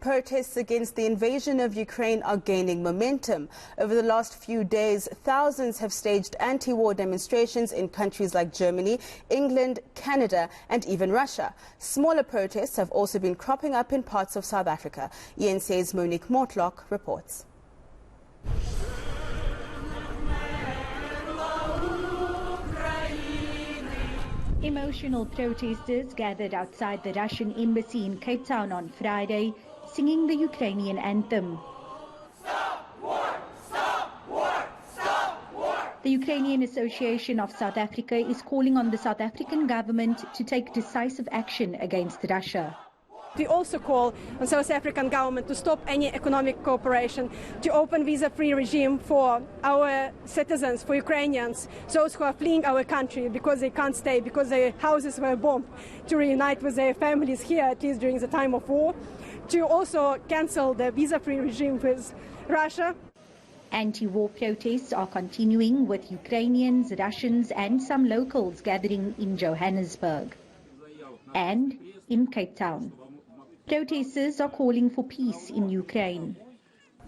Protests against the invasion of Ukraine are gaining momentum. Over the last few days, thousands have staged anti-war demonstrations in countries like Germany, England, Canada and even Russia. Smaller protests have also been cropping up in parts of South Africa. eNCA's Monique Mortlock reports. Emotional protesters gathered outside the Russian embassy in Cape Town on Friday, singing the Ukrainian anthem. Stop war! Stop war! Stop war! The Ukrainian Association of South Africa is calling on the South African government to take decisive action against Russia. We also call on the South African government to stop any economic cooperation, to open visa-free regime for our citizens, for Ukrainians, those who are fleeing our country because they can't stay, because their houses were bombed, to reunite with their families here, at least during the time of war, to also cancel the visa-free regime with Russia. Anti-war protests are continuing, with Ukrainians, Russians and some locals gathering in Johannesburg and in Cape Town. Protesters are calling for peace in Ukraine.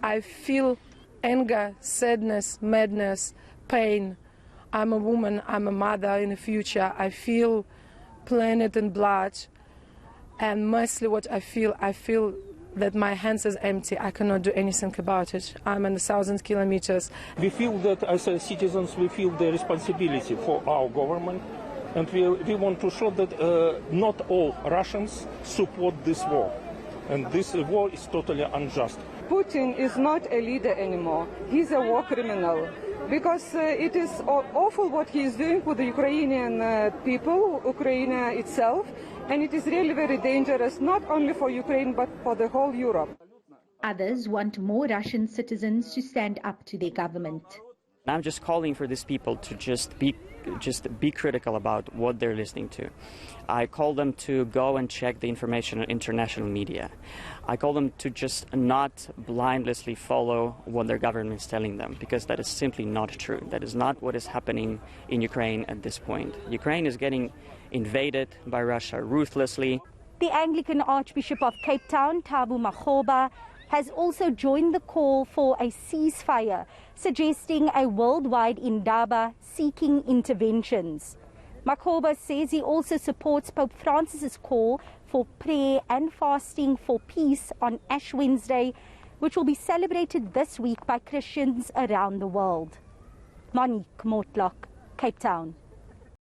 I feel anger, sadness, madness, pain. I'm a woman, I'm a mother in the future. I feel planet and blood. And mostly what I feel that my hands is empty. I cannot do anything about it. I'm in 1,000 kilometers. We feel that as citizens, we feel the responsibility for our government. And we want to show that not all Russians support this war. And this war is totally unjust. Putin is not a leader anymore. He's a war criminal. Because it is awful what he is doing with the Ukrainian people, Ukraine itself. And it is really very dangerous, not only for Ukraine, but for the whole Europe. Others want more Russian citizens to stand up to their government. I'm just calling for these people to just be critical about what they're listening to. I call them to go and check the information on international media. I call them to just not blindlessly follow what their government is telling them, because that is simply not true. That is not what is happening in Ukraine at this point. Ukraine is getting invaded by Russia ruthlessly. The Anglican Archbishop of Cape Town, Thabo Makgoba, has also joined the call for a ceasefire, suggesting a worldwide indaba seeking interventions. Makgoba says he also supports Pope Francis's call for prayer and fasting for peace on Ash Wednesday, which will be celebrated this week by Christians around the world. Monique Mortlock, Cape Town.